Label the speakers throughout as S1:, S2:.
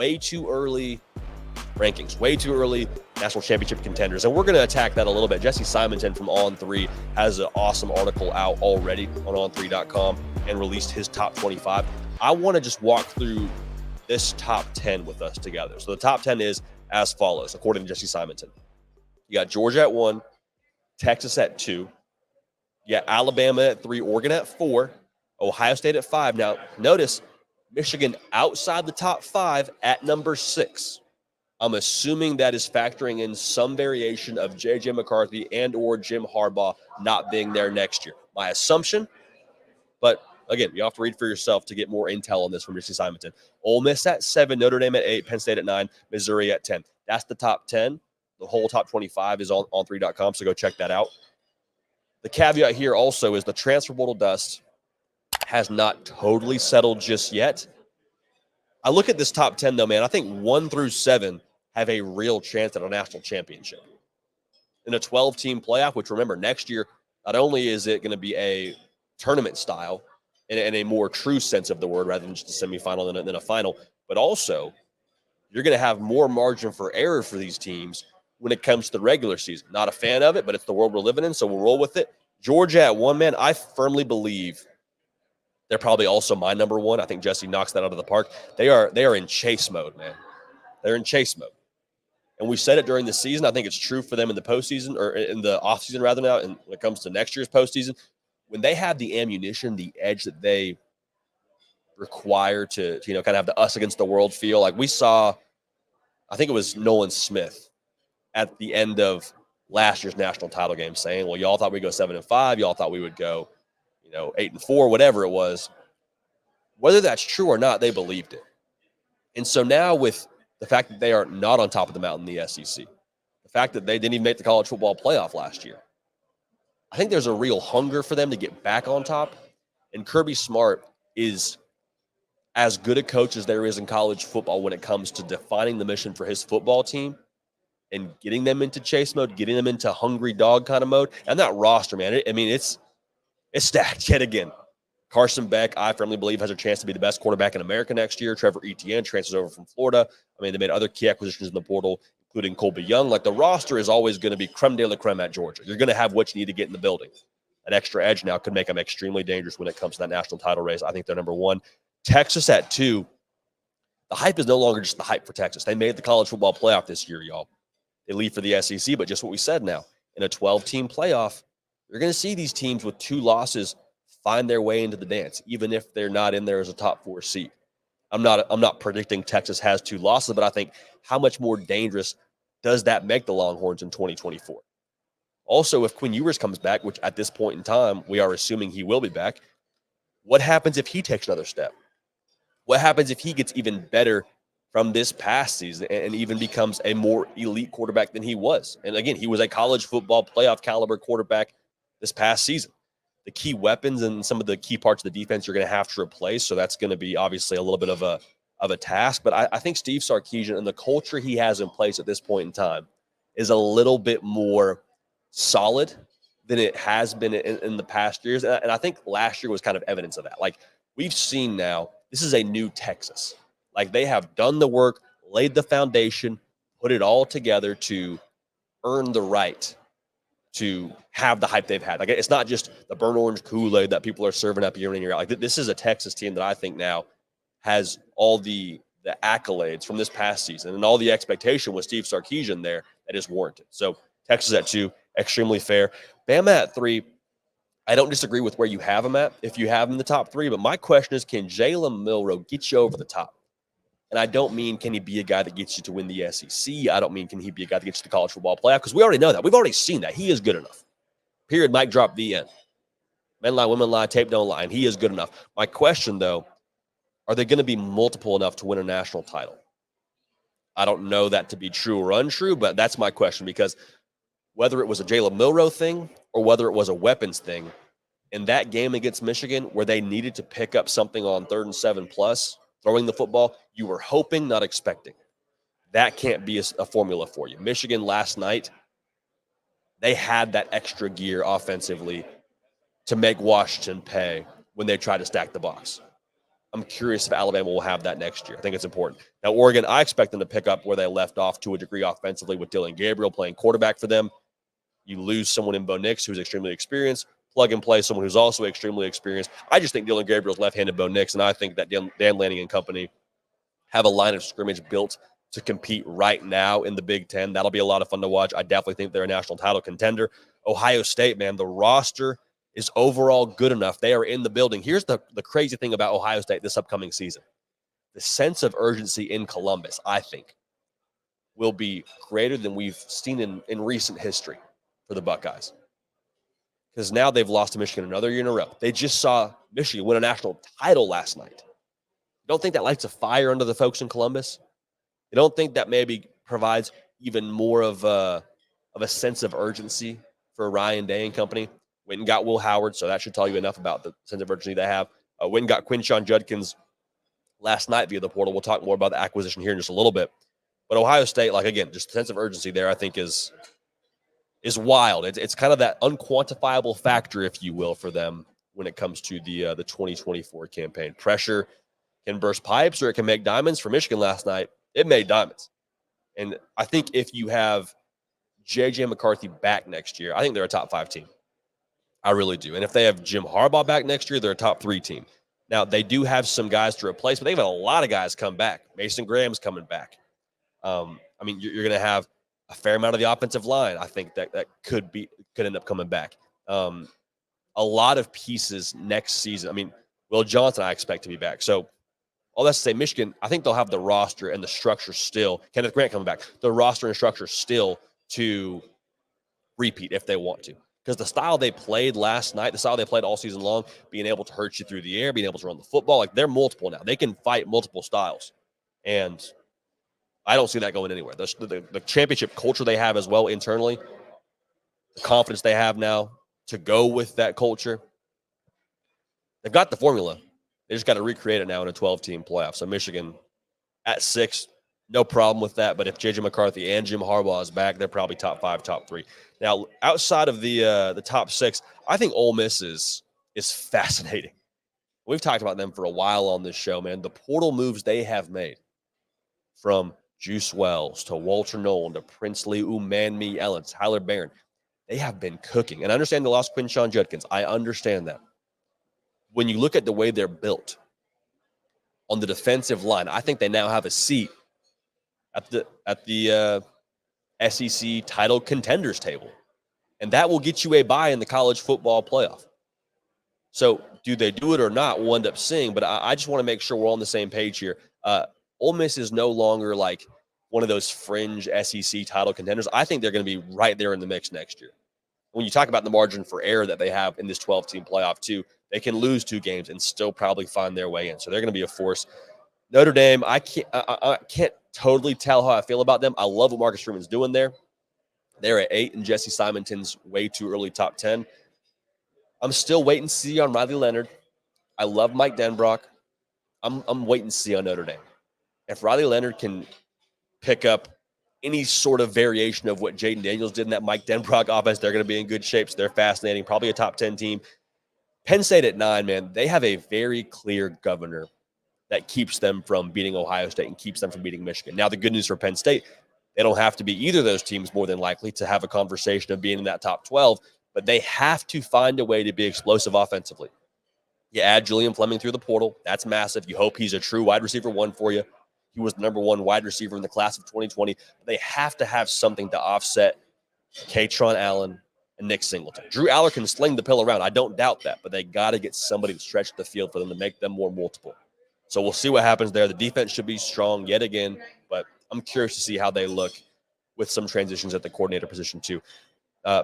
S1: way too early rankings, way too early national championship contenders. And we're going to attack that a little bit. Jesse Simonton from On3 has an awesome article out already on on3.com and released his top 25. I want to just walk through this top 10 with us together. So the top 10 is as follows, according to Jesse Simonton. You got Georgia at 1, Texas at 2, you got Alabama at 3, Oregon at 4, Ohio State at 5. Now, notice Michigan outside the top 5 at number 6. I'm assuming that is factoring in some variation of J.J. McCarthy and or Jim Harbaugh not being there next year. My assumption, but again, you have to read for yourself to get more intel on this from Jesse Simonton. Ole Miss at 7, Notre Dame at 8, Penn State at 9, Missouri at 10. That's the top 10. The whole top 25 is on on3.com, so go check that out. The caveat here also is the transfer portal dust has not totally settled just yet. I look at this top 10, though, man. I think 1 through 7 have a real chance at a national championship. In a 12-team playoff, which, remember, next year, not only is it going to be a tournament style in a more true sense of the word rather than just a semifinal than a final, but also you're going to have more margin for error for these teams when it comes to the regular season. Not a fan of it, but it's the world we're living in, so we'll roll with it. Georgia at 1, man, I firmly believe they're probably also my number 1. I think Jesse knocks that out of the park. They are in chase mode, man. They're in chase mode. And we said it during the season. I think it's true for them in the postseason, or in the offseason rather now, and when it comes to next year's postseason. When they have the ammunition, the edge that they require to kind of have the us against the world feel. Like we saw, I think it was Nolan Smith at the end of last year's national title game saying, well, y'all thought we'd go 7-5. Y'all thought we would go, 8-4, whatever it was. Whether that's true or not, they believed it. And so now with the fact that they are not on top of the mountain in the SEC, the fact that they didn't even make the college football playoff last year, I think there's a real hunger for them to get back on top. And Kirby Smart is as good a coach as there is in college football when it comes to defining the mission for his football team and getting them into chase mode, getting them into hungry dog kind of mode. And that roster, man, it's stacked yet again. Carson Beck, I firmly believe, has a chance to be the best quarterback in America next year. Trevor Etienne transfers over from Florida. I mean, they made other key acquisitions in the portal, including Colby Young. Like, the roster is always going to be creme de la creme at Georgia. You're going to have what you need to get in the building. An extra edge now could make them extremely dangerous when it comes to that national title race. I think they're number 1. Texas at 2. The hype is no longer just the hype for Texas. They made the college football playoff this year, y'all. They leave for the SEC, but just what we said now. In a 12-team playoff, you're going to see these teams with 2 losses find their way into the dance, even if they're not in there as a top 4 seed. I'm not predicting Texas has 2 losses, but I think how much more dangerous does that make the Longhorns in 2024? Also, if Quinn Ewers comes back, which at this point in time, we are assuming he will be back, what happens if he takes another step? What happens if he gets even better from this past season and even becomes a more elite quarterback than he was? And again, he was a college football playoff caliber quarterback this past season. The key weapons and some of the key parts of the defense you're going to have to replace. So that's going to be obviously a little bit of a task. But I think Steve Sarkisian and the culture he has in place at this point in time is a little bit more solid than it has been in the past years. And I think last year was kind of evidence of that. Like, we've seen now, this is a new Texas. Like, they have done the work, laid the foundation, put it all together to earn the right to have the hype they've had. Like, it's not just the burnt orange Kool-Aid that people are serving up year in and year out. Like, this is a Texas team that I think now has all the accolades from this past season and all the expectation with Steve Sarkisian there that is warranted. So Texas at 2, extremely fair. Bama at 3, I don't disagree with where you have him at if you have him in the top 3, but my question is, can Jalen Milroe get you over the top? And I don't mean can he be a guy that gets you to win the SEC. I don't mean can he be a guy that gets you to the college football playoff, because we already know that. We've already seen that. He is good enough. Period. Mic drop, the end. Men lie, women lie, tape don't lie, and he is good enough. My question, though, are they going to be multiple enough to win a national title? I don't know that to be true or untrue, but that's my question, because whether it was a Jalen Milroe thing or whether it was a weapons thing, in that game against Michigan where they needed to pick up something on 3rd and 7+, throwing the football, you were hoping, not expecting. That can't be a formula for you. Michigan last night, they had that extra gear offensively to make Washington pay when they tried to stack the box. I'm curious if Alabama will have that next year. I think it's important. Now, Oregon, I expect them to pick up where they left off to a degree offensively with Dylan Gabriel playing quarterback for them. You lose someone in Bo Nix who's extremely experienced, plug and play someone who's also extremely experienced. I just think Dylan Gabriel's left-handed Bo Nix, and I think that Dan Lanning and company have a line of scrimmage built to compete right now in the Big Ten. That'll be a lot of fun to watch. I definitely think they're a national title contender. Ohio State, man, the roster is overall good enough. They are in the building. Here's the crazy thing about Ohio State this upcoming season. The sense of urgency in Columbus, I think, will be greater than we've seen in recent history for the Buckeyes. Because now they've lost to Michigan another year in a row. They just saw Michigan win a national title last night. Don't think that lights a fire under the folks in Columbus? You don't think that maybe provides even more of a sense of urgency for Ryan Day and company? Went and got Will Howard, so that should tell you enough about the sense of urgency they have. Went and got Quinshon Judkins last night via the portal. We'll talk more about the acquisition here in just a little bit. But Ohio State, like, again, just the sense of urgency there, I think is wild. It's kind of that unquantifiable factor, if you will, for them when it comes to the 2024 campaign. Pressure can burst pipes or it can make diamonds. For Michigan last night, it made diamonds. And I think if you have J.J. McCarthy back next year, I think they're a top 5 team. I really do. And if they have Jim Harbaugh back next year, they're a top 3 team. Now, they do have some guys to replace, but they've had a lot of guys come back. Mason Graham's coming back. I mean, you're going to have a fair amount of the offensive line. I think that could end up coming back. A lot of pieces next season. I mean, Will Johnson, I expect to be back. So all that's to say, Michigan, I think they'll have the roster and the structure still. Kenneth Grant coming back. The roster and structure still to repeat if they want to. Because the style they played last night, the style they played all season long, being able to hurt you through the air, being able to run the football, like they're multiple now. They can fight multiple styles. And I don't see that going anywhere. The championship culture they have as well internally, the confidence they have now to go with that culture, they've got the formula. They just got to recreate it now in a 12-team playoff. So Michigan at 6, no problem with that. But if J.J. McCarthy and Jim Harbaugh is back, they're probably top 5, top 3. Now, outside of the top 6, I think Ole Miss is fascinating. We've talked about them for a while on this show, man. The portal moves they have made, from Juice Wells to Walter Nolan to Princely Umanmi Ellen, Tyler Barron, they have been cooking. And I understand they lost Quinshon Judkins. I understand that. When you look at the way they're built on the defensive line, I think they now have a seat at the SEC title contenders table. And that will get you a bye in the college football playoff. So do they do it or not, we'll end up seeing. But I just want to make sure we're on the same page here. Ole Miss is no longer like one of those fringe SEC title contenders. I think they're going to be right there in the mix next year. When you talk about the margin for error that they have in this 12-team playoff too, they can lose 2 games and still probably find their way in. So they're going to be a force. Notre Dame, I can't totally tell how I feel about them. I love what Marcus Freeman's doing there. They're at 8 in Jesse Simonton's way too early top 10. I'm still waiting to see on Riley Leonard. I love Mike Denbrock. I'm waiting to see on Notre Dame. If Riley Leonard can pick up any sort of variation of what Jaden Daniels did in that Mike Denbrock offense, they're going to be in good shape. So they're fascinating. Probably a top 10 team. Penn State at 9, man, they have a very clear governor that keeps them from beating Ohio State and keeps them from beating Michigan. Now, the good news for Penn State, they don't have to be either of those teams more than likely to have a conversation of being in that top 12, but they have to find a way to be explosive offensively. You add Julian Fleming through the portal. That's massive. You hope he's a true wide receiver 1 for you. He was the number 1 wide receiver in the class of 2020. They have to have something to offset Katron Allen and Nick Singleton. Drew Aller can sling the pill around. I don't doubt that, but they got to get somebody to stretch the field for them to make them more multiple. So we'll see what happens there. The defense should be strong yet again, but I'm curious to see how they look with some transitions at the coordinator position too.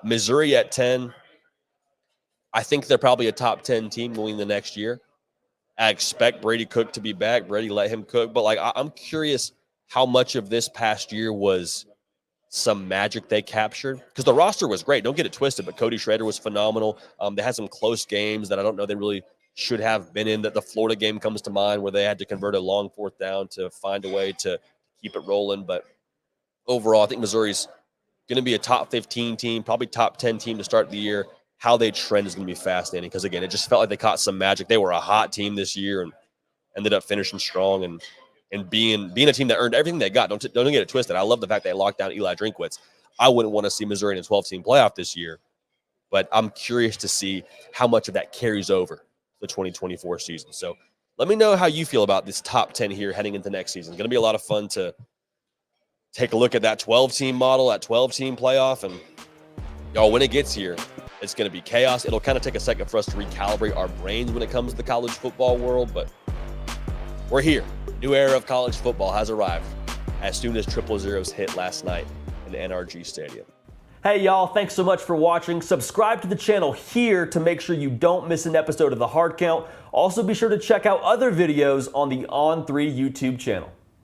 S1: Missouri at 10, I think they're probably a top 10 team going the next year. I expect Brady Cook to be back. Brady let him cook. But, I'm curious how much of this past year was some magic they captured. Because the roster was great. Don't get it twisted, but Cody Schrader was phenomenal. They had some close games that I don't know they really should have been in. That the Florida game comes to mind where they had to convert a long 4th down to find a way to keep it rolling. But overall, I think Missouri's going to be a top 15 team, probably top 10 team to start the year. How they trend is going to be fascinating because, again, it just felt like they caught some magic. They were a hot team this year, and ended up finishing strong and being a team that earned everything they got. Don't get it twisted. I love the fact they locked down Eli Drinkwitz. I wouldn't want to see Missouri in a 12-team playoff this year, but I'm curious to see how much of that carries over the 2024 season. So let me know how you feel about this top 10 here heading into next season. It's going to be a lot of fun to take a look at that 12-team model, that 12-team playoff, and y'all, when it gets here, it's going to be chaos. It'll kind of take a second for us to recalibrate our brains when it comes to the college football world, but we're here. New era of college football has arrived as soon as 000s hit last night in the NRG Stadium.
S2: Hey y'all, thanks so much for watching. Subscribe to the channel here to make sure you don't miss an episode of The Hard Count. Also be sure to check out other videos on the On3 YouTube channel.